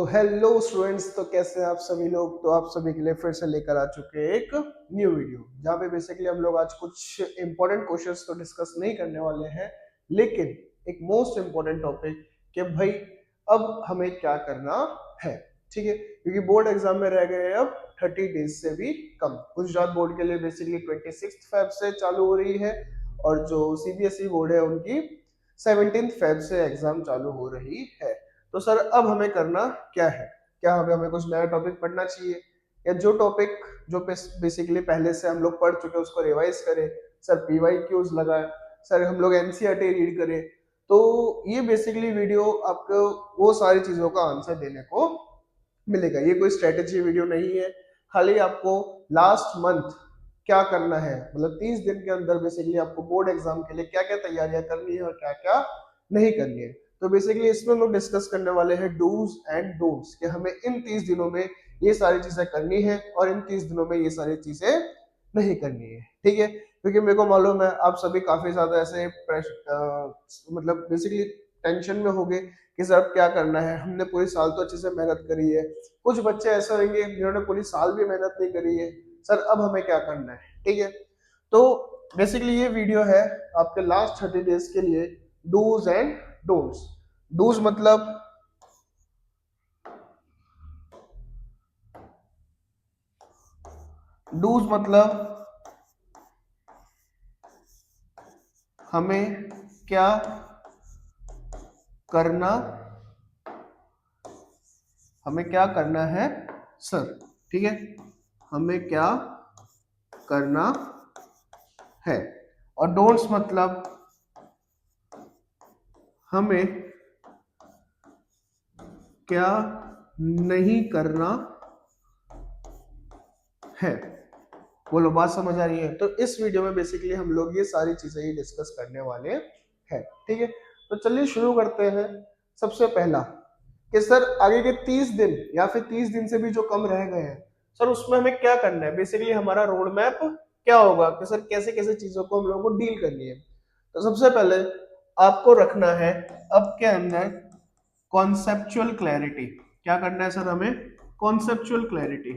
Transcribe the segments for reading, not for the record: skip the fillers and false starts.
Hello students, तो कैसे हैं आप सभी लोग। तो आप सभी के लिए फिर से लेकर आ चुके हैं एक न्यू वीडियो, जहाँ पे बेसिकली हम लोग आज कुछ इंपॉर्टेंट क्वेश्चंस तो डिस्कस नहीं करने वाले हैं, लेकिन एक मोस्ट इंपॉर्टेंट टॉपिक कि भाई अब हमें क्या करना है। ठीक है, क्योंकि बोर्ड एग्जाम में रह गए अब 30 डेज से भी कम। गुजरात बोर्ड के लिए बेसिकली 26 फेब से चालू हो रही है, और जो सीबीएसई बोर्ड है उनकी 17 फेब से एग्जाम चालू हो रही है। तो सर अब हमें करना क्या है? क्या हमें कुछ नया टॉपिक पढ़ना चाहिए, या जो टॉपिक जो बेसिकली पहले से हम लोग पढ़ चुके हैं उसको रिवाइज करें? सर पीवाई क्यूज लगाए, सर हम लोग एनसीईआरटी रीड करें। तो ये बेसिकली वीडियो आपको वो सारी चीजों का आंसर देने को मिलेगा। ये कोई स्ट्रेटेजी वीडियो नहीं है, खाली आपको लास्ट मंथ क्या करना है, मतलब 30 दिन के अंदर बेसिकली आपको बोर्ड एग्जाम के लिए क्या क्या तैयारियां करनी है और क्या क्या नहीं करनी है। तो बेसिकली इसमें हम लोग डिस्कस करने वाले हैं डूज एंड डोंट्स, कि हमें इन 30 दिनों में ये सारी चीजें करनी है और इन 30 दिनों में ये सारी चीजें नहीं करनी है। ठीक है, क्योंकि मेरे को मालूम है आप सभी काफी ज्यादा ऐसे मतलब बेसिकली टेंशन में होंगे कि सर अब क्या करना है। हमने पूरी साल तो अच्छे से मेहनत करी है, कुछ बच्चे ऐसे होंगे जिन्होंने पूरी साल भी मेहनत नहीं करी है, सर अब हमें क्या करना है। ठीक है, तो बेसिकली ये वीडियो है आपके लास्ट 30 डेज के लिए डूज एंड डोंट्स। डूज मतलब डूज मतलब हमें क्या करना, हमें क्या करना है सर। ठीक है, हमें क्या करना है। और डोंट्स मतलब हमें क्या नहीं करना है। बोलो बात समझ आ रही है? तो इस वीडियो में बेसिकली हम लोग ये सारी चीजें ही डिस्कस करने वाले हैं। ठीक है, तो चलिए शुरू करते हैं। सबसे पहला कि सर आगे के 30 दिन या फिर 30 दिन से भी जो कम रह गए हैं, सर उसमें हमें क्या करना है। बेसिकली हमारा रोड मैप क्या होगा कि सर कैसे कैसे चीजों को हम लोगों को डील करनी है। तो सबसे पहले आपको रखना है अब के अंदर कॉन्सेप्चुअल क्लैरिटी। क्या करना है सर हमें? Conceptual clarity.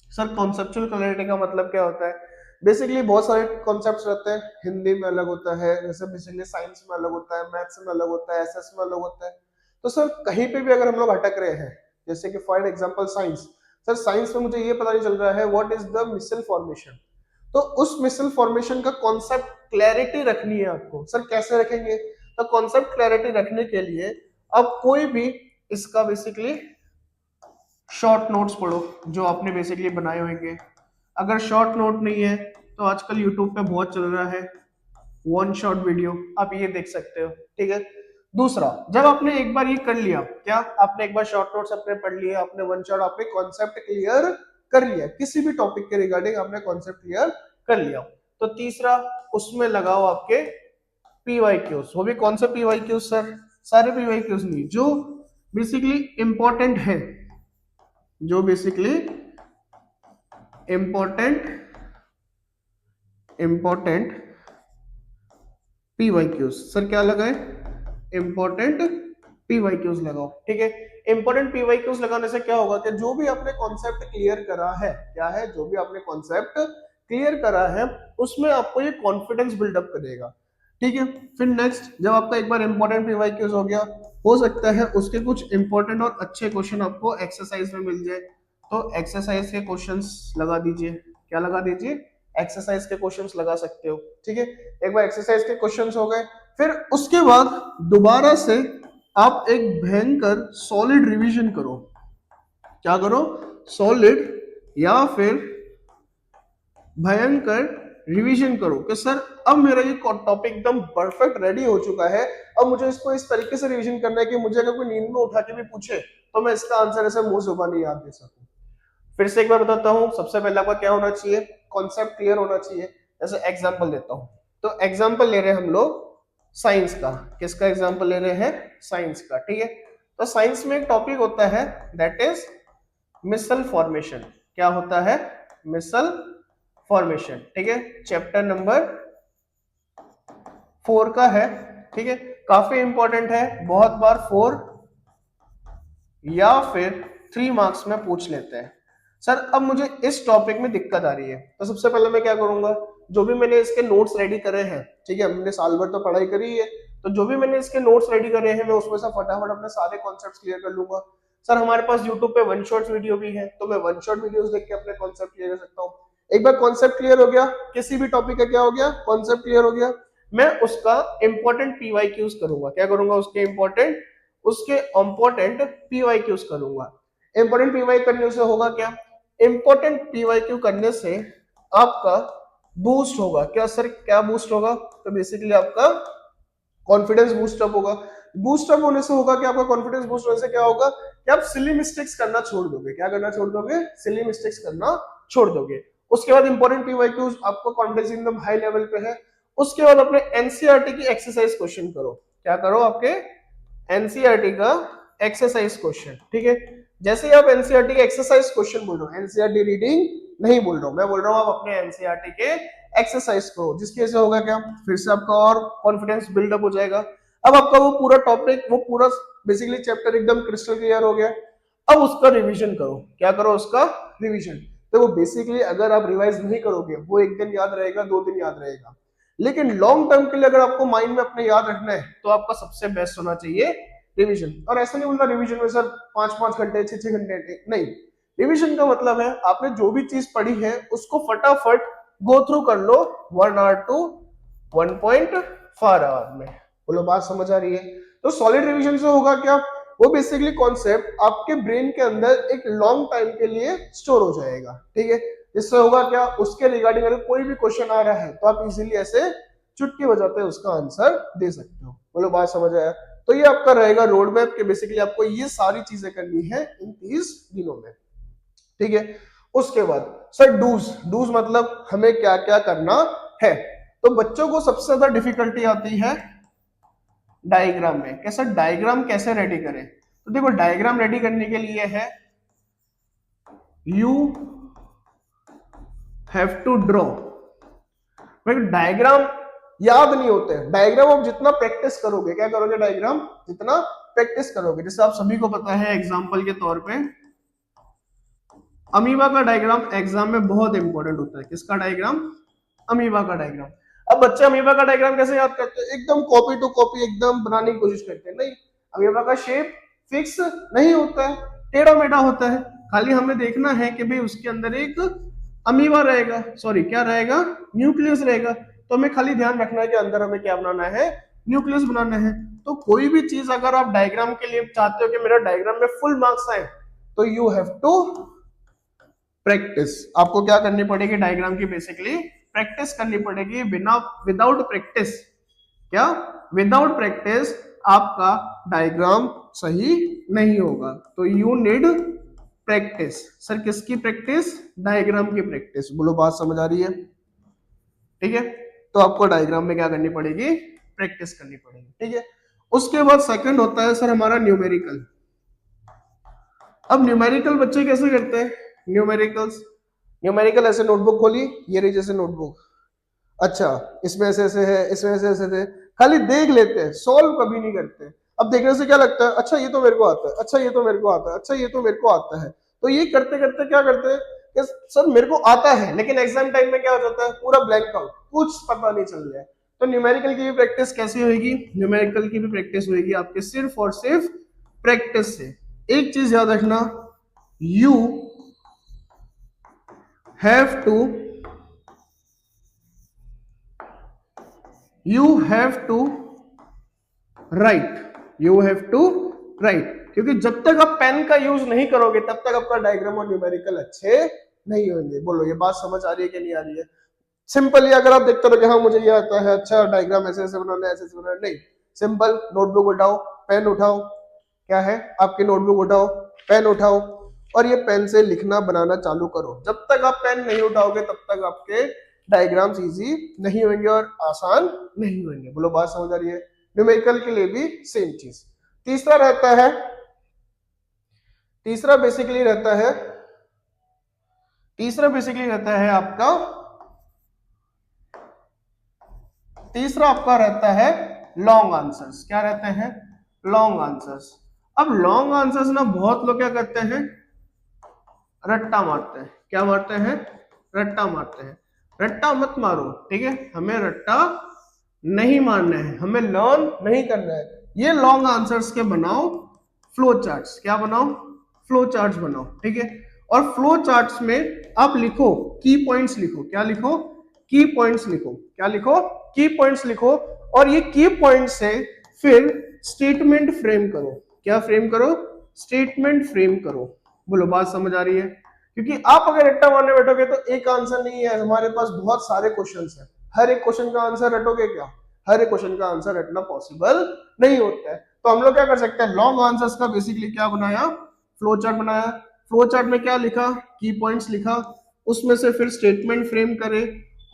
Sir conceptual clarity का मतलब क्या होता है? बेसिकली बहुत सारे कॉन्सेप्ट्स रहते हैं। हिंदी में अलग होता है, जैसे बेसिकली साइंस में अलग होता है, मैथ्स में अलग होता है, एसएस में अलग होता है। तो सर कहीं पे भी अगर हम लोग अटक रहे हैं, जैसे कि for example science, sir science में मुझे ये पता नहीं चल रहा है what is the micelle formation, तो उस मिसल फॉर्मेशन का कॉन्सेप्ट क्लैरिटी रखनी है आपको। सर कैसे रखेंगे? तो कॉन्सेप्ट क्लैरिटी रखने के लिए अब कोई भी इसका बेसिकली शॉर्ट नोट्स पढ़ो जो आपने बेसिकली बनाए होंगे। अगर शॉर्ट नोट नहीं है तो आजकल यूट्यूब पे बहुत चल रहा है वन शॉट वीडियो, आप ये देख सकते हो। ठीक है, दूसरा, जब आपने एक बार ये कर लिया, क्या आपने एक बार शॉर्ट नोट्स अपने पढ़ लिए, आपने वन शॉट, आपने कॉन्सेप्ट क्लियर कर लिया, किसी भी टॉपिक के रिगार्डिंग आपने कॉन्सेप्ट क्लियर कर लिया, तो तीसरा उसमें लगाओ आपके पीवाई क्यूज। वो भी कौन से पीवाई क्यूज सर? सारे पीवाई क्यूज नहीं, जो बेसिकली इंपॉर्टेंट है, जो basically important important P Y Qs. Sir क्या लगाए? इंपॉर्टेंट पीवाई क्यूज लगाओ। ठीक है, इंपॉर्टेंट पीवाई क्यूज लगाने से क्या होगा कि जो भी आपने कॉन्सेप्ट क्लियर करा है, क्या है, जो भी आपने कॉन्सेप्ट क्लियर करा है उसमें आपको ये कॉन्फिडेंस बिल्डअप करेगा। ठीक है, फिर नेक्स्ट, जब आपका एक बार इंपॉर्टेंट पीवाई क्यूज हो गया, हो सकता है उसके कुछ इंपॉर्टेंट और अच्छे क्वेश्चन आपको एक्सरसाइज में मिल जाए, तो एक्सरसाइज के क्वेश्चंस लगा दीजिए। क्या लगा दीजिए? एक्सरसाइज के क्वेश्चंस लगा सकते हो। ठीक है, एक बार एक्सरसाइज के क्वेश्चंस हो गए, फिर उसके बाद दोबारा से आप एक भयंकर सॉलिड रिवीजन करो। क्या करो? सॉलिड या फिर भयंकर रिवीजन करो कि सर अब मेरा ये टॉपिक एकदम परफेक्ट रेडी हो चुका है, अब मुझे इसको इस तरीके से रिवीजन करना है कि मुझे अगर कोई नींद में उठा के भी पूछे तो मैं इसका आंसर ऐसे मुंह जुबानी याद दे सकूं। फिर से एक बार बताता हूं, सबसे पहले आपका क्या होना चाहिए? कॉन्सेप्ट क्लियर होना चाहिए। जैसे एग्जांपल देता हूं, तो एग्जांपल ले रहे हैं हम लोग साइंस का। किसका एग्जांपल ले रहे हैं? साइंस का। ठीक है, तो साइंस में एक टॉपिक होता है दैट इज मिसल फॉर्मेशन। क्या होता है? मिसल फॉर्मेशन। ठीक है, चैप्टर नंबर 4 का है। ठीक है, काफी इंपॉर्टेंट है, बहुत बार 4 या फिर 3 मार्क्स में पूछ लेते हैं। सर अब मुझे इस टॉपिक में दिक्कत आ रही है, तो सबसे पहले मैं क्या करूंगा, जो भी मैंने इसके नोट्स रेडी करे हैं, ठीक है, हमने साल भर तो पढ़ाई करी है, तो जो भी मैंने इसके नोट्स रेडी करे हैं मैं उसमें से फटाफट अपने सारे कॉन्सेप्ट्स क्लियर कर लूंगा। सर हमारे पास यूट्यूब पे वन शॉट वीडियो भी है, तो मैं वन शॉट वीडियोस देख के अपने कॉन्सेप्ट क्लियर कर सकता हूँ। एक बार कॉन्सेप्ट क्लियर हो गया, किसी भी टॉपिक का क्या हो गया, कॉन्सेप्ट क्लियर हो गया, मैं उसका इंपॉर्टेंट पीवाईक्यूज करूंगा। क्या करूंगा, उसके इंपॉर्टेंट पीवाईक्यूज करूंगा। इंपॉर्टेंट पीवाई करने से होगा क्या, इंपॉर्टेंट पीवाईक्यू करने से आपका बूस्ट होगा। क्या सर, क्या बूस्ट होगा, तो बेसिकली आपका कॉन्फिडेंस बूस्टअप होगा। बूस्टअप होने से होगा कि आपका कॉन्फिडेंस बूस्ट होने से क्या होगा कि आप सिली मिस्टेक्स करना छोड़ दोगे। क्या करना छोड़ दोगे, सिली मिस्टेक्स करना छोड़ दोगे। उसके बाद इंपॉर्टेंट पीवाईक्यूज, आपका कॉन्फिडेंस एकदम हाई लेवल पे है। उसके बाद अपने एनसीईआरटी की एक्सरसाइज क्वेश्चन करो। क्या करो, आपके एनसीईआरटी का एक्सरसाइज क्वेश्चन, ठीक है। जैसे ही आप एनसीईआरटी के एक्सरसाइज क्वेश्चन बोल रहे हो, एनसीईआरटी रीडिंग नहीं बोल रहा हूं मैं, बोल रहा हूं आप अपने एनसीईआरटी के एक्सरसाइज करो, जिसकी वजह से होगा क्या, फिर से आपका और कॉन्फिडेंस बिल्डअप हो जाएगा। अब आपका वो पूरा टॉपिक, वो पूरा बेसिकली चैप्टर एकदम क्रिस्टल क्लियर हो गया। अब उसका रिवीजन करो। क्या करो, उसका रिवीजन। तो वो बेसिकली अगर आप रिवाइज नहीं करोगे, वो एक दिन याद रहेगा, 2 दिन याद रहेगा, लेकिन लॉन्ग टर्म के लिए अगर आपको माइंड में अपने याद रखना है, तो आपका सबसे बेस्ट होना चाहिए रिवीजन। और ऐसा नहीं बोलना रिवीजन में सर 5-5 घंटे 6-6 घंटे, नहीं। रिवीजन का मतलब है आपने जो भी चीज पढ़ी है उसको फटाफट गो थ्रू कर लो 1 आवर टू 1.4 आवर में। बोलो बात समझ आ रही है। तो सॉलिड रिवीजन से होगा क्या, वो बेसिकली कॉन्सेप्ट आपके ब्रेन के अंदर एक लॉन्ग टाइम के लिए स्टोर हो जाएगा, ठीक है। जिससे होगा क्या, उसके रिगार्डिंग अगर कोई भी क्वेश्चन आ रहा है तो आप इजीली ऐसे चुटकी बजाते उसका आंसर दे सकते हो। बोलो बात समझ आया। तो ये आपका रहेगा रोड मैप के बेसिकली आपको ये सारी चीजें करनी है इन 30 दिनों में, ठीक है। उसके बाद सर डूज, डूज मतलब हमें क्या क्या करना है। तो बच्चों को सबसे ज्यादा डिफिकल्टी आती है डायग्राम में। कैसा डायग्राम कैसे रेडी करें, तो देखो डायग्राम रेडी करने के लिए है यू हैव टू ड्रॉ। भाई डायग्राम याद नहीं होते हैं, डायग्राम आप जितना प्रैक्टिस करोगे, क्या करोगे, डायग्राम जितना प्रैक्टिस करोगे। जैसे आप सभी को पता है, एग्जांपल के तौर पे अमीबा का डायग्राम एग्जाम में बहुत इंपॉर्टेंट होता है। किसका डायग्राम, अमीबा का डायग्राम। अब बच्चे अमीबा का डायग्राम कैसे याद करते हैं, एकदम कॉपी टू कॉपी एकदम बनाने की कोशिश करते हैं। नहीं, अमीबा का शेप फिक्स नहीं होता है, टेढ़ा मेढ़ा होता है। खाली हमें देखना है कि भाई उसके अंदर एक अमीबा रहेगा, सॉरी क्या रहेगा, न्यूक्लियस रहेगा। तो हमें खाली ध्यान रखना है कि अंदर हमें क्या बनाना है, न्यूक्लियस बनाना है। तो कोई भी चीज अगर आप डायग्राम के लिए चाहते हो कि मेरा डायग्राम में फुल मार्क्स आए, तो यू हैव टू प्रैक्टिस। आपको क्या करनी पड़ेगी, डायग्राम की बेसिकली प्रैक्टिस करनी पड़ेगी। बिना विदाउट प्रैक्टिस, क्या विदाउट प्रैक्टिस आपका डायग्राम सही नहीं होगा। तो यू नीड प्रैक्टिस। सर किसकी प्रैक्टिस, डायग्राम की प्रैक्टिस। बोलो बात समझ आ रही है, ठीक है। तो आपको डायग्राम में क्या करनी पड़ेगी, प्रैक्टिस करनी पड़ेगी, ठीक है। उसके बाद सेकंड होता है सर हमारा न्यूमेरिकल। अब न्यूमेरिकल बच्चे कैसे करते हैं, न्यूमेरिकल ऐसे नोटबुक खोली, ये रही जैसे नोटबुक, अच्छा इसमें ऐसे ऐसे है, इसमें ऐसे ऐसे थे, खाली देख लेते हैं, सॉल्व कभी नहीं करते। अब देखने से क्या लगता है, अच्छा ये तो मेरे को आता है, अच्छा ये तो मेरे को आता है, अच्छा ये तो मेरे को आता है। तो ये करते करते क्या करते हैं कि सर मेरे को आता है, लेकिन एग्जाम टाइम में क्या हो जाता है, पूरा ब्लैंक आउट, कुछ पता नहीं चल रहा है। तो न्यूमेरिकल की भी प्रैक्टिस कैसे होगी, न्यूमेरिकल की भी प्रैक्टिस होगी आपके सिर्फ और सिर्फ प्रैक्टिस से। एक चीज याद रखना, यू हैव टू राइट, क्योंकि जब तक आप पेन का यूज नहीं करोगे तब तक आपका डायग्राम और न्यूमेरिकल अच्छे नहीं होंगे। बोलो ये बात समझ आ रही है कि नहीं आ रही है। सिंपली अगर आप देखते रहोगे हाँ मुझे ये आता है, अच्छा डायग्राम ऐसे ऐसे बनाना है, ऐसे ऐसे बनाना है, नहीं। सिंपल नोटबुक उठाओ, पेन उठाओ, क्या है आपकी नोटबुक उठाओ, पेन उठाओ, और ये पेन से लिखना बनाना चालू करो। जब तक आप पेन नहीं उठाओगे तब तक आपके डायग्राम्स इजी नहीं होंगे और आसान नहीं होंगे। बोलो बात समझ आ रही है। न्यूमेरिकल के लिए भी सेम चीज। तीसरा आपका रहता है लॉन्ग आंसर्स। क्या रहते हैं, लॉन्ग आंसर्स। अब लॉन्ग आंसर्स ना बहुत लोग क्या करते हैं, रट्टा मारते हैं। क्या मारते हैं? रट्टा मारते हैं। रट्टा मत मारो, ठीक है, हमें रट्टा नहीं मारना है, हमें लर्न नहीं करना है। ये लॉन्ग आंसर्स के बनाओ फ्लो चार्ट्स। क्या बनाओ? फ्लो चार्ट्स बनाओ, ठीक है। और फ्लो चार्ट्स में आप लिखो की पॉइंट्स, लिखो क्या लिखो? की पॉइंट्स लिखो। क्या लिखो? की पॉइंट्स लिखो। और ये की पॉइंट्स से फिर स्टेटमेंट फ्रेम करो। क्या फ्रेम करो? स्टेटमेंट फ्रेम करो। बोलो बात समझ आ रही है? क्योंकि आप अगर रट्टा मारने बैठोगे तो एक आंसर नहीं है, हमारे पास बहुत सारे क्वेश्चंस हैं। हर एक क्वेश्चन का आंसर रटोगे क्या? हर एक क्वेश्चन का आंसर रटना पॉसिबल नहीं होता है। तो हम लोग क्या कर सकते हैं, लॉन्ग आंसर्स का बेसिकली क्या बनाया? फ्लो चार्ट बनाया। फ्लो चार्ट में क्या लिखा? की पॉइंट्स लिखा। उसमें से फिर स्टेटमेंट फ्रेम करे।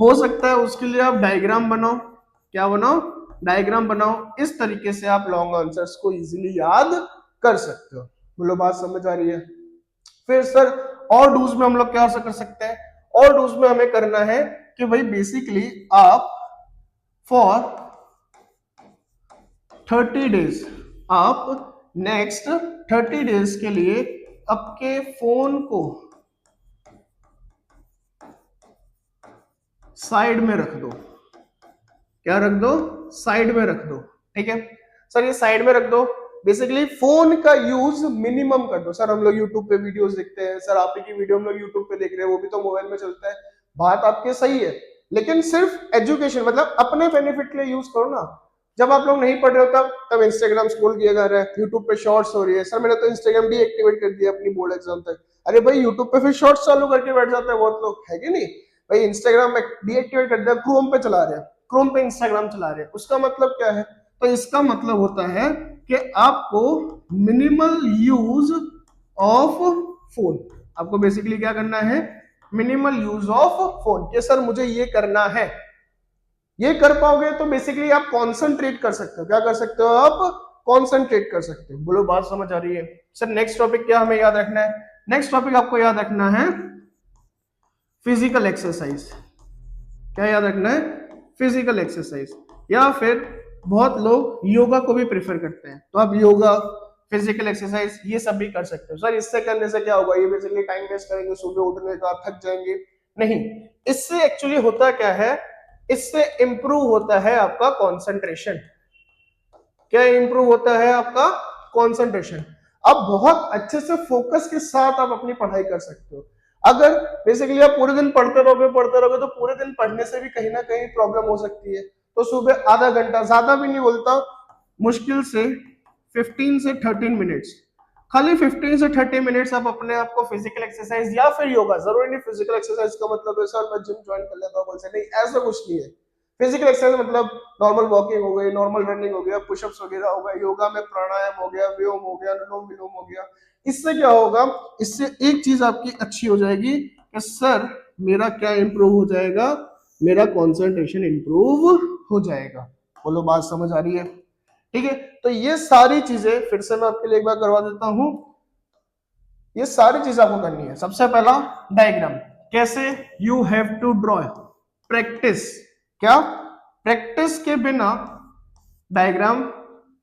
हो सकता है उसके लिए आप डायग्राम बनाओ। क्या बनाओ? डायग्राम बनाओ। इस तरीके से आप लॉन्ग आंसर्स को इजीली याद कर सकते हो। बोलो बात समझ आ रही है? फिर सर और डूज में हम लोग क्या कर सकते हैं? और डूज में हमें करना है कि भाई बेसिकली आप फॉर 30 डेज, आप नेक्स्ट 30 डेज के लिए आपके फोन को साइड में रख दो। क्या रख दो? साइड में रख दो, ठीक है। सर ये साइड में रख दो, बेसिकली फोन का यूज मिनिमम कर दो। सर हम लोग यूट्यूब पे वीडियोस देखते हैं, सर आप ही की वीडियो हम लोग यूट्यूब पे देख रहे हैं, वो भी तो मोबाइल में चलता है। बात आपकी सही है, लेकिन सिर्फ एजुकेशन मतलब अपने बेनिफिट के लिए यूज करो ना। जब आप लोग नहीं पढ़ रहे हो तब इंस्टाग्राम स्क्रॉल किया जा रहा है, यूट्यूब पे शॉर्ट्स हो रही है। सर मैंने तो इंस्टाग्राम डीएक्टिवेट कर दिया अपनी बोर्ड एग्जाम तक। अरे भाई यूट्यूब पे फिर शॉर्ट्स चालू करके बैठ जाते हैं बहुत लोग, है कि नहीं? भाई इंस्टाग्राम में डीएक्टिवेट कर दिया, क्रोम पे चला रहे हैं, क्रोम पे इंस्टाग्राम चला रहे हैं, उसका मतलब क्या है? तो इसका मतलब होता है कि आपको मिनिमल यूज ऑफ फोन, आपको बेसिकली क्या करना है? Minimal use of phone. कि सर मुझे ये करना है, ये कर पाओगे तो बेसिकली आप कॉन्सेंट्रेट कर सकते हो। क्या कर सकते हो? आप कॉन्सेंट्रेट कर सकते हो। बोलो बात समझ आ रही है? सर नेक्स्ट टॉपिक क्या हमें याद रखना है? नेक्स्ट टॉपिक आपको याद रखना है फिजिकल एक्सरसाइज। क्या याद रखना है? Physical exercise. या फिर बहुत लोग योगा को भी प्रेफर करते हैं, तो आप योगा, फिजिकल एक्सरसाइज ये सब भी कर सकते हो। सर इससे करने से क्या होगा? ये बेसिकली टाइम वेस्ट करेंगे, सुबह उठने का, थक जाएंगे। नहीं, इससे एक्चुअली होता क्या है? इससे इंप्रूव होता है आपका कंसंट्रेशन। क्या इंप्रूव होता है? आपका कंसंट्रेशन। अब बहुत अच्छे से फोकस के साथ आप अपनी पढ़ाई कर सकते हो। अगर बेसिकली आप पूरे दिन पढ़ते रहोगे तो पूरे दिन पढ़ने से भी कहीं ना कहीं प्रॉब्लम हो सकती है। तो सुबह आधा घंटा, ज्यादा भी नहीं बोलता, मुश्किल से 15 से 13 मिनट्स, खाली 15 से 30 मिनट्स आप अपने आप को फिजिकल एक्सरसाइज या फिर योगा, जरूरी नहीं फिजिकल एक्सरसाइज का मतलब है सर मैं जिम ज्वाइन कर लेता हूं, बोल से नहीं, ऐसा कुछ नहीं है। फिजिकल एक्सरसाइज मतलब नॉर्मल वॉकिंग हो गई, नॉर्मल रनिंग हो गया, पुशअप्स वगैरह हो गया, योगा में प्राणायाम हो गया, व्योम हो गया, अनुलोम विलोम हो गया। इससे क्या होगा? इससे एक चीज आपकी अच्छी हो जाएगी कि सर मेरा क्या इंप्रूव हो जाएगा? मेरा कंसंट्रेशन इंप्रूव हो जाएगा। बोलो बात समझ आ रही है? ठीक है, तो ये सारी चीजें फिर से मैं आपके लिए एक बार करवा देता हूं। ये सारी चीज आपको करनी है। सबसे पहला डायग्राम, कैसे? You have to draw, practice. क्या? प्रैक्टिस के बिना डायग्राम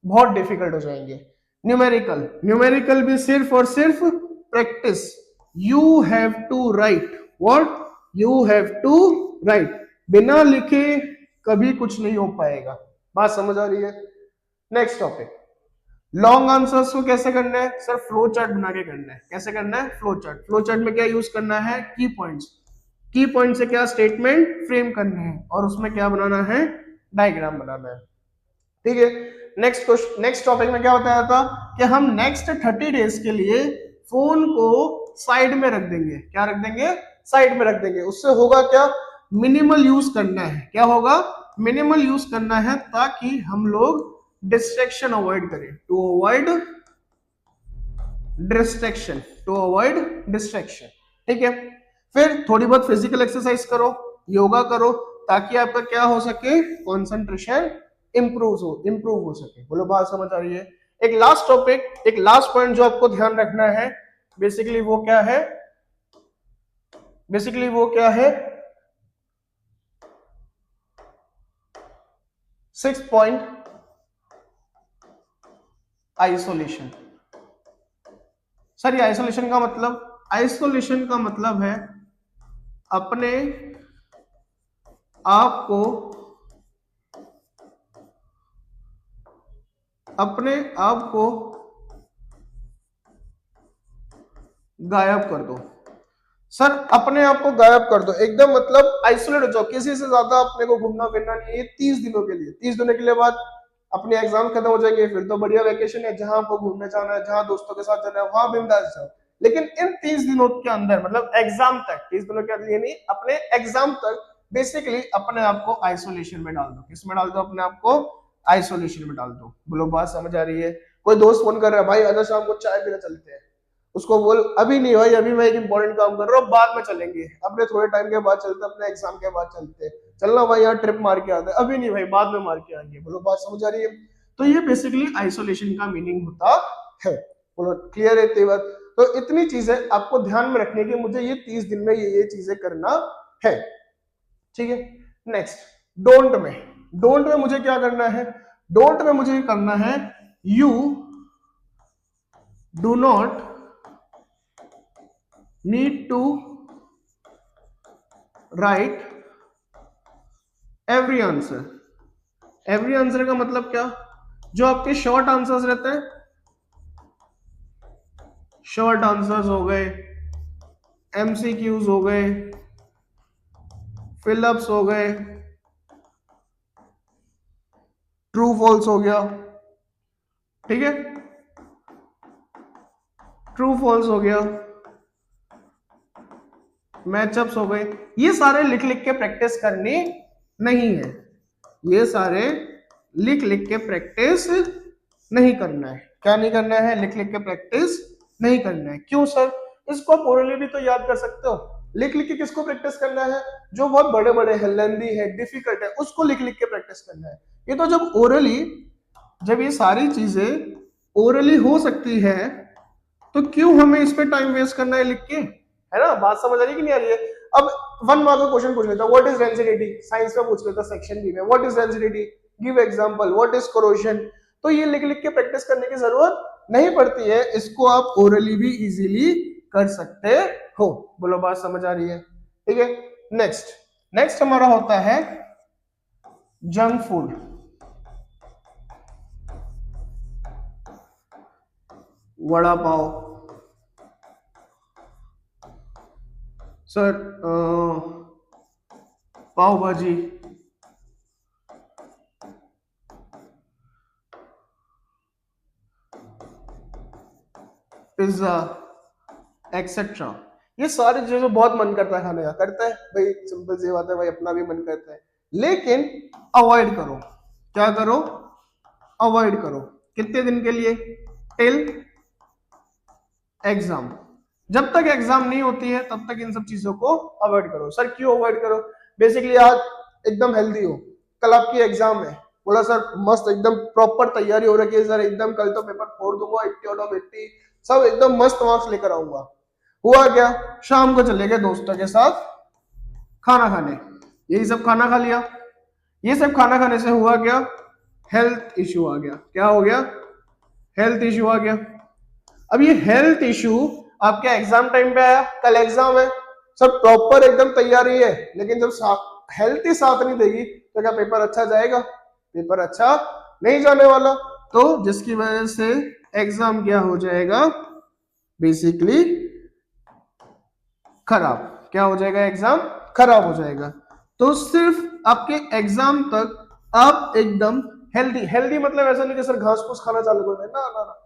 बहुत डिफिकल्ट हो जाएंगे। न्यूमेरिकल, न्यूमेरिकल भी सिर्फ और सिर्फ practice. You have to write, what? You have to write. बिना लिखे कभी कुछ नहीं हो पाएगा। बात समझ आ रही है? नेक्स्ट टॉपिक, लॉन्ग आंसर्स को कैसे करना है? सर फ्लो चार्ट बना के करना है। कैसे करना है? Flow chart. फ्लो चार्ट में क्या यूज करना है? की पॉइंट्स। की पॉइंट से क्या स्टेटमेंट फ्रेम करने हैं और उसमें क्या बनाना है? डायग्राम बनाना है। ठीक है, नेक्स्ट क्वेश्चन, नेक्स्ट टॉपिक में क्या बताया था कि हम नेक्स्ट 30 डेज के लिए फोन को साइड में रख देंगे। क्या रख देंगे? साइड में रख देंगे। उससे होगा क्या? मिनिमल यूज करना है। क्या होगा? मिनिमल यूज करना है ताकि हम लोग डिस्ट्रैक्शन अवॉइड करें, to avoid distraction, to avoid distraction. ठीक है, फिर थोड़ी बहुत फिजिकल एक्सरसाइज करो, योगा करो, ताकि आपका क्या हो सके? कंसंट्रेशन इंप्रूव हो सके। बोलो बात समझ आ रही है? एक लास्ट टॉपिक, एक लास्ट पॉइंट जो आपको ध्यान रखना है, बेसिकली वो क्या है? बेसिकली वो क्या है? 6 पॉइंट आइसोलेशन। सर ये आइसोलेशन का मतलब, आइसोलेशन का मतलब है अपने आप को, अपने आप को गायब कर दो। सर अपने आप को गायब कर दो एकदम, मतलब आइसोलेट हो जाओ, किसी से ज्यादा अपने को घूमना फिरना नहीं है 30 दिनों के लिए। 30 दिनों के लिए बाद अपने एग्जाम खत्म हो जाएंगे, फिर तो बढ़िया वेकेशन है, जहां आपको घूमने जाना है, जहां दोस्तों के साथ जाना है वहां बिंदास जाओ। लेकिन इन 30 दिनों के अंदर, मतलब एग्जाम तक, 30 दिनों के लिए नहीं, अपने एग्जाम तक बेसिकली अपने आप को आइसोलेशन में डाल दो। किसमें डाल दो? अपने आप को आइसोलेशन में डाल दो। बोलो बात समझ आ रही है? कोई दोस्त फोन कर रहा है, भाई अगर शाम को चाय पीने चलते हैं, उसको बोल अभी नहीं भाई, अभी मैं एक इंपॉर्टेंट काम कर रहा हूँ, बाद में चलेंगे, अपने थोड़े टाइम के बाद चलते, अपने एग्जाम के बाद चलते, चलना भाई यहाँ ट्रिप मार के आते, अभी नहीं भाई बाद में मार के आएंगे। बोलो बात समझ आ रही है? तो ये बेसिकली आइसोलेशन का मीनिंग होता है। बोलो क्लियर है तेवर? तो इतनी चीजें आपको ध्यान में रखने की, मुझे ये 30 दिन में ये चीजें करना है। ठीक है, नेक्स्ट डोंट में। डोंट में मुझे क्या करना है? डोंट में मुझे करना है you do not need to write every answer. Every answer का मतलब क्या? जो आपके शॉर्ट आंसर्स रहते हैं, शॉर्ट आंसर्स हो गए, एमसीक्यूज हो गए, फिलअप्स हो गए, ट्रू फॉल्स हो गया, ठीक है, ट्रू फॉल्स हो गया, मैचअप्स हो गए, ये सारे लिख लिख के प्रैक्टिस करनी नहीं है। ये सारे लिख लिख के प्रैक्टिस नहीं करना है। क्या नहीं करना है? लिख लिख के प्रैक्टिस नहीं करना है। क्यों सर? इसको आप ओरली भी तो याद कर सकते हो। लिख लिख के किसको प्रैक्टिस करना है? जो बहुत बड़े बड़े है, लेंदी है, डिफिकल्ट है, उसको लिख लिख के प्रैक्टिस करना है। ये तो जब ओरली, जब ये सारी चीजें ओरली हो सकती है, तो क्यों हमें इस पे टाइम वेस्ट करना है लिख के? है ना? बात समझ आ रही कि नहीं आ रही है? अब 1 मार्क का क्वेश्चन पूछ लेता हूं, व्हाट इज डेंसिटी? साइंस में पूछ लेता, सेक्शन बी में, what is density, give example, what is corrosion. तो ये लिख लिख के प्रैक्टिस करने की जरूरत नहीं पड़ती है, इसको आप ओरली भी इजीली कर सकते हो। बोलो बात समझ आ रही है? ठीक है, नेक्स्ट। नेक्स्ट हमारा होता है junk food. Vada pav, sir पाव भाजी, पिज्जा, एक्सेट्रा, ये सारी चीजें बहुत मन करता है खाने का, करता है भाई, सिंपल सी बात है भाई, अपना भी मन करता है, लेकिन अवॉइड करो। क्या करो? अवॉइड करो। कितने दिन के लिए? Till exam. जब तक एग्जाम नहीं होती है तब तक इन सब चीजों को अवॉइड करो। सर क्यों अवॉइड करो? बेसिकली आज एकदम हेल्दी हो, कल आपकी एग्जाम है, बोला सर मस्त एकदम प्रॉपर तैयारी हो रखी है सर, एकदम कल तो पेपर फोड़ दूंगा 80 आउट ऑफ 80, सब एकदम मस्त मार्क्स लेकर आऊंगा। हुआ क्या? शाम को चले गए दोस्तों के साथ खाना खाने, यही सब खाना खा लिया। ये सब खाना खाने से हुआ क्या? हेल्थ इश्यू आ गया। क्या हो गया? हेल्थ इश्यू आ गया। अब ये हेल्थ इश्यू आपके एग्जाम टाइम पे आया, कल एग्जाम है, सब प्रॉपर एकदम तैयारी है, लेकिन जब हेल्थ ही साथ नहीं देगी तो क्या पेपर अच्छा जाएगा? पेपर अच्छा नहीं जाने वाला। तो जिसकी वजह से एग्जाम क्या हो जाएगा? बेसिकली खराब। क्या हो जाएगा? एग्जाम खराब हो जाएगा। तो सिर्फ आपके एग्जाम तक आप एकदम हेल्दी, हेल्दी मतलब ऐसा नहीं कि सर घास फूस खाना चालू कर दें, ना ना ना,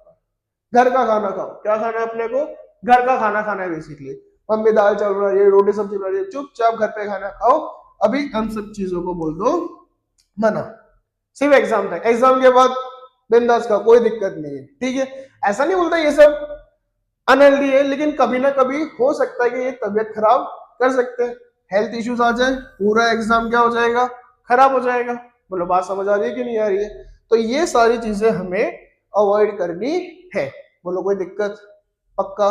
घर का खाना खाओ। क्या खाना है अपने को? घर का खाना खाना है बेसिकली। मम्मी दाल चल रहा है, रोटी सब्जी बना रही है, चुपचाप घर पे खाना खाओ। अभी हम सब चीजों को बोल दो मना, सिर्फ एग्जाम तक। एग्जाम के बाद बिंदास का, कोई दिक्कत नहीं है, ठीक है। ऐसा नहीं बोलता ये सब अनहेल्दी है, लेकिन कभी ना कभी हो सकता है कि ये तबियत खराब कर सकते हैं, हेल्थ इश्यूज आ जाए, पूरा एग्जाम क्या हो जाएगा? खराब हो जाएगा। बोलो बात समझ आ रही है कि नहीं आ रही है? तो ये सारी चीजें हमें अवॉइड करनी है। बोलो कोई दिक्कत? पक्का?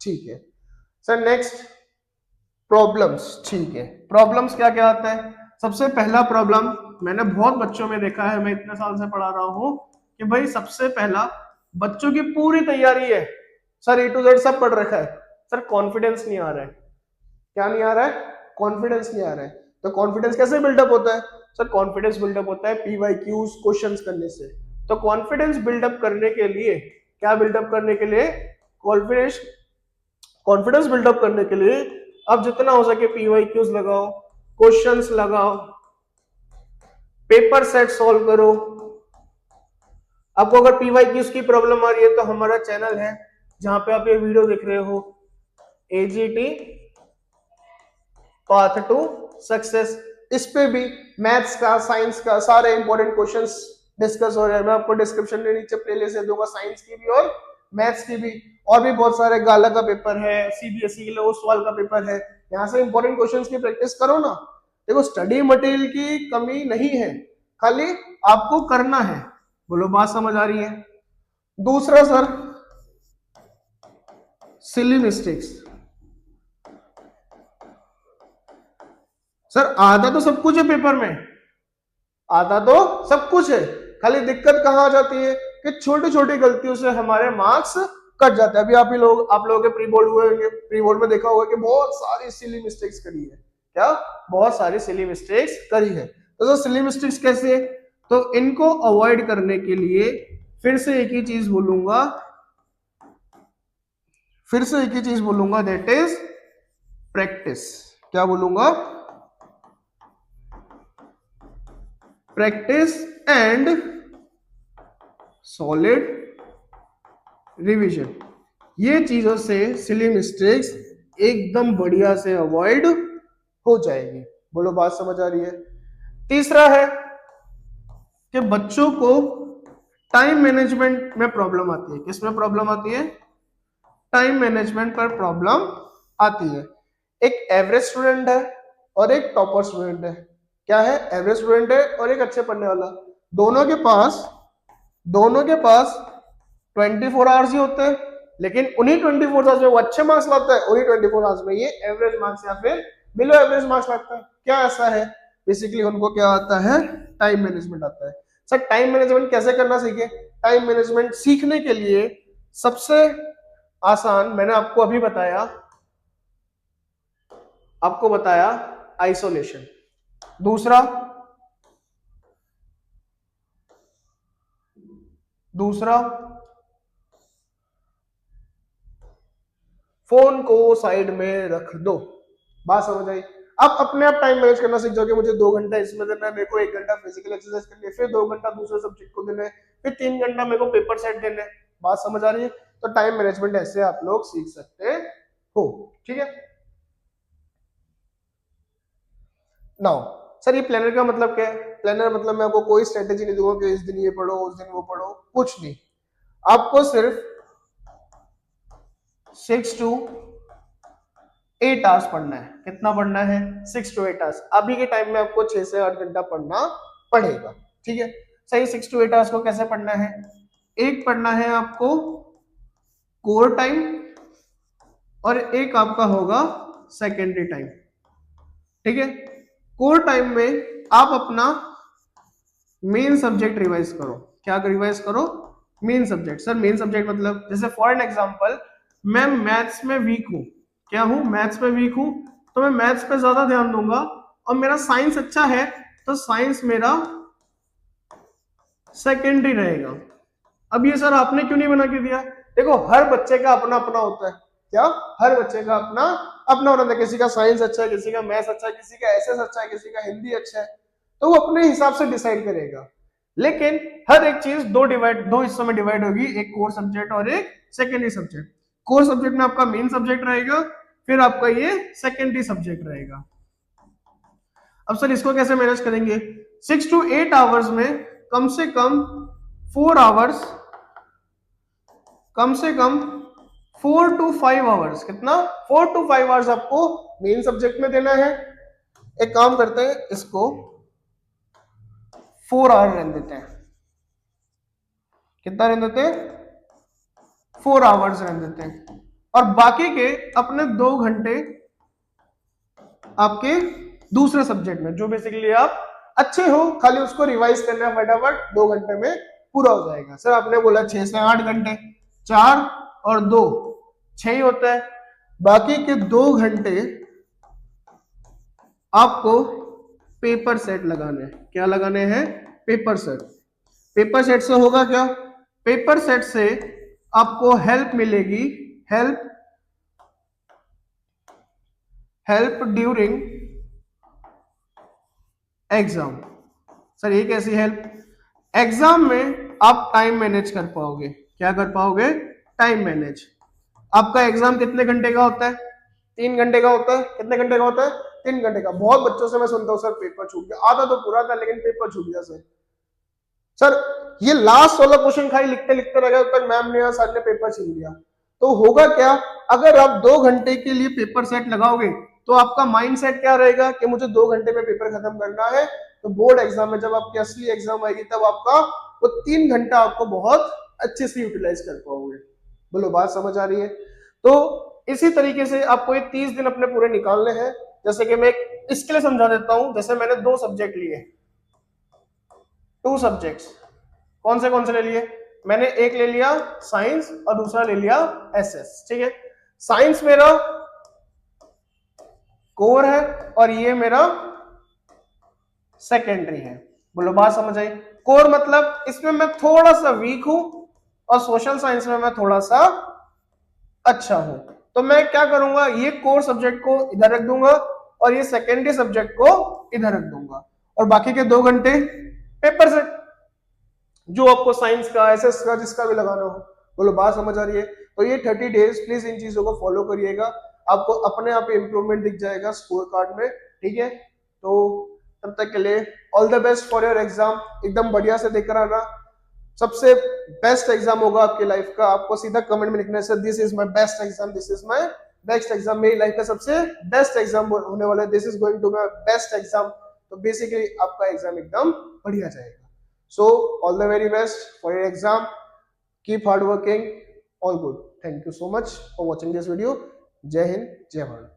ठीक है सर। Next problems. ठीक है, प्रॉब्लम्स क्या क्या आता है? सबसे पहला प्रॉब्लम मैंने बहुत बच्चों में देखा है, मैं इतने साल से पढ़ा रहा हूं, कि भाई सबसे पहला बच्चों की पूरी तैयारी है, सर ए टू जेड सब पढ़ रखा है, सर कॉन्फिडेंस नहीं आ रहा है। क्या नहीं आ रहा है? कॉन्फिडेंस नहीं आ रहा है। तो कॉन्फिडेंस कैसे बिल्डअप होता है? सर कॉन्फिडेंस बिल्डअप होता है पीवाईक्यूज क्वेश्चंस करने से। तो कॉन्फिडेंस बिल्डअप करने के लिए क्या बिल्डअप करने के लिए? कॉन्फिडेंस कॉन्फिडेंस बिल्डअप करने के लिए अब जितना हो सके पीवाईक्यूज लगाओ, क्वेश्चंस लगाओ, पेपर सेट सॉल्व करो। आपको अगर पीवाईक्यूज की प्रॉब्लम आ रही है तो हमारा चैनल है जहां पे आप ये वीडियो देख रहे हो, एजीटी पाथ टू सक्सेस। इस पे भी मैथ्स का, साइंस का सारे इंपॉर्टेंट क्वेश्चंस डिस्कस हो रहे हैं। मैं आपको डिस्क्रिप्शन में नीचे प्लेलिस्ट दे दूंगा साइंस की भी और मैथ्स की भी, और भी बहुत सारे गाला का पेपर है, सीबीएसई के लिए ओसवाल का पेपर है। यहाँ से इंपॉर्टेंट क्वेश्चंस की प्रैक्टिस करो ना। देखो स्टडी मटेरियल की कमी नहीं है, खाली आपको करना है। बोलो बात समझ आ रही है? दूसरा सर, सिली मिस्टेक्स। सर आता तो सब कुछ है पेपर में, आता तो सब कुछ है, खाली दिक्कत कहां आ जाती है कि छोटी छोटी गलतियों से हमारे मार्क्स कट जाते हैं। अभी आप लोगों के प्री बोर्ड हुए होंगे, प्री बोर्ड में देखा होगा कि बहुत सारी सिली मिस्टेक्स करी है। क्या? बहुत सारी सिली मिस्टेक्स करी है। तो सर सिली मिस्टेक्स कैसे? तो इनको अवॉइड करने के लिए फिर से एक ही चीज बोलूंगा, दैट इज प्रैक्टिस। क्या बोलूंगा? Practice and solid revision. ये चीजों से सिली मिस्टेक्स एकदम बढ़िया से अवॉइड हो जाएगी। बोलो बात समझ आ रही है? तीसरा है कि बच्चों को टाइम मैनेजमेंट में प्रॉब्लम आती है। किसमें प्रॉब्लम आती है? टाइम मैनेजमेंट पर प्रॉब्लम आती है। एक एवरेज स्टूडेंट है और एक टॉपर स्टूडेंट है। क्या है? एवरेज स्टूडेंट है और एक अच्छे पढ़ने वाला। दोनों के पास 24 आवर्स ही होते हैं, लेकिन उन्हीं 24 आवर्स में वो अच्छे मार्क्स लाता है, उन्हीं 24 आवर्स में ये एवरेज मार्क्स या फिर बिलो एवरेज मार्क्स लाता है। क्या ऐसा है? बेसिकली उनको क्या आता है? टाइम मैनेजमेंट आता है। सर टाइम मैनेजमेंट कैसे करना सीखे? टाइम मैनेजमेंट सीखने के लिए सबसे आसान मैंने आपको अभी बताया आइसोलेशन। दूसरा फोन को साइड में रख दो। बात समझ आई? आप अपने आप टाइम मैनेज करना सीख जाओगे। मुझे 2 घंटा इसमें देना है, मेरे को 1 घंटा फिजिकल एक्सरसाइज करनी है, फिर 2 घंटा दूसरे सब्जेक्ट को देना है, फिर 3 घंटा मेरे को पेपर सेट देना है। बात समझ आ रही है? तो टाइम मैनेजमेंट ऐसे आप लोग सीख सकते हो। ठीक है। नाउ सर ये प्लानर का मतलब क्या है? प्लानर मतलब मैं आपको कोई स्ट्रेटेजी नहीं दूंगा कि इस दिन ये पढ़ो, उस दिन वो पढ़ो, कुछ नहीं। आपको सिर्फ 6 to 8 आवर्स पढ़ना है। कितना पढ़ना है? 6 to 8 आवर्स। अभी के टाइम में आपको 6 से 8 घंटा पढ़ना पड़ेगा। ठीक है। सही 6 to 8 आवर्स को कैसे पढ़ना है? एक पढ़ना है आपको कोर टाइम और एक आपका होगा सेकेंडरी टाइम। ठीक है। कोर टाइम में आप अपना मेन सब्जेक्ट रिवाइज करो। क्या रिवाइज करो? Main subject. Sir main subject मतलब जैसे फॉर एन एग्जांपल मैं मैथ्स में वीक हूं। क्या हूं? मैथ्स में वीक हूं, तो मैं मैथ्स पे ज्यादा ध्यान दूंगा। और मेरा साइंस अच्छा है तो साइंस मेरा सेकेंडरी रहेगा। अब ये सर आपने क्यों नहीं बना के दिया? देखो हर बच्चे का अपना अपना होता है। क्या? हर बच्चे का अपना अपना होता है। किसी का साइंस अच्छा है, किसी का मैथ्स अच्छा है, किसी का एसएस अच्छा है, किसी का हिंदी अच्छा है, तो वो अपने हिसाब से डिसाइड करेगा। लेकिन हर एक चीज दो हिस्सों में डिवाइड होगी, एक कोर सब्जेक्ट और एक सेकेंडरी सब्जेक्ट। कोर सब्जेक्ट में आपका मेन सब्जेक्ट रहेगा, फिर आपका ये सेकेंडरी सब्जेक्ट रहेगा। अब सर इसको कैसे मैनेज करेंगे? 6 to 8 आवर्स में कम से कम 4 आवर्स, कम से कम 4 to 5 आवर्स। कितना? 4 to 5 आवर्स आपको मेन सब्जेक्ट में देना है। एक काम करते हैं, इसको 4 आवर रहने देते हैं। कितना रहने देते हैं? 4 आवर्स रहने देते हैं। और बाकी के अपने 2 घंटे आपके दूसरे सब्जेक्ट में, जो बेसिकली आप अच्छे हो, खाली उसको रिवाइज करना है फटाफट, 2 घंटे में पूरा हो जाएगा। सर आपने बोला 6 से 8 घंटे, 4 और 2 6 ही होता है। बाकी के 2 घंटे आपको पेपर सेट लगाने हैं। क्या लगाने हैं? Paper set. पेपर सेट से होगा क्या? पेपर सेट से आपको हेल्प मिलेगी, हेल्प ड्यूरिंग एग्जाम। सर ये कैसी हेल्प? एग्जाम में आप टाइम मैनेज कर पाओगे। क्या कर पाओगे? Time manage. आपका एग्जाम कितने घंटे का होता है? 3 घंटे का होता है। कितने घंटे का होता है? 3 घंटे का। बहुत बच्चों से मैं सुनता हूँ सर पेपर छूट गया, आधा तो पूरा था लेकिन पेपर छूट गया सर ये लास्ट वाला क्वेश्चन खाली लिखते लिखते रह गया, तक मैम ने सर ने पेपर छीन लिया। तो होगा क्या? अगर आप 2 घंटे के लिए पेपर सेट लगाओगे तो आपका माइंड सेट क्या रहेगा कि मुझे 2 घंटे में पेपर खत्म करना है। तो बोर्ड एग्जाम में जब आपकी असली एग्जाम आएगी तब आपका वो 3 घंटा आपको बहुत अच्छे से यूटिलाइज कर पाओगे। बोलो बात समझ आ रही है? तो इसी तरीके से आपको ये 30 दिन अपने पूरे निकालने हैं। जैसे कि मैं इसके लिए समझा देता हूं, जैसे मैंने 2 सब्जेक्ट लिए, 2 सब्जेक्ट्स। कौन से ले लिए? मैंने एक ले लिया साइंस और दूसरा ले लिया एसएस। ठीक है, साइंस मेरा कोर है और ये मेरा सेकेंडरी है। बोलो बात समझ आई? कोर मतलब इसमें मैं थोड़ा सा वीक हूं और सोशल साइंस में मैं थोड़ा सा अच्छा हूं। तो मैं क्या करूंगा, ये कोर सब्जेक्ट को इधर रख दूंगा और ये सेकेंडरी सब्जेक्ट को इधर रख दूंगा और बाकी के 2 घंटे पेपर से जो आपको साइंस का एसएस का जिसका भी लगाना हो। बोलो बात समझ आ रही है? तो ये 30 डेज प्लीज इन चीजों को फॉलो करिएगा, आपको अपने आप इंप्रूवमेंट दिख जाएगा स्कोर कार्ड में। ठीक है, तो तब तक के लिए all the best for your exam. एकदम बढ़िया से देकर आना, सबसे बेस्ट एग्जाम होगा आपकी लाइफ का। आपको सीधा कमेंट में लिखना है sir this is my best exam, this is my best exam, मेरी लाइफ का सबसे बेस्ट एग्जाम होने वाला है, this is going to my best exam. तो बेसिकली आपका एग्जाम एकदम बढ़िया जाएगा। So all the very best for your exam. Keep hard working. All good. Thank you so much for watching this video. Jai Hind, Jai Bharat.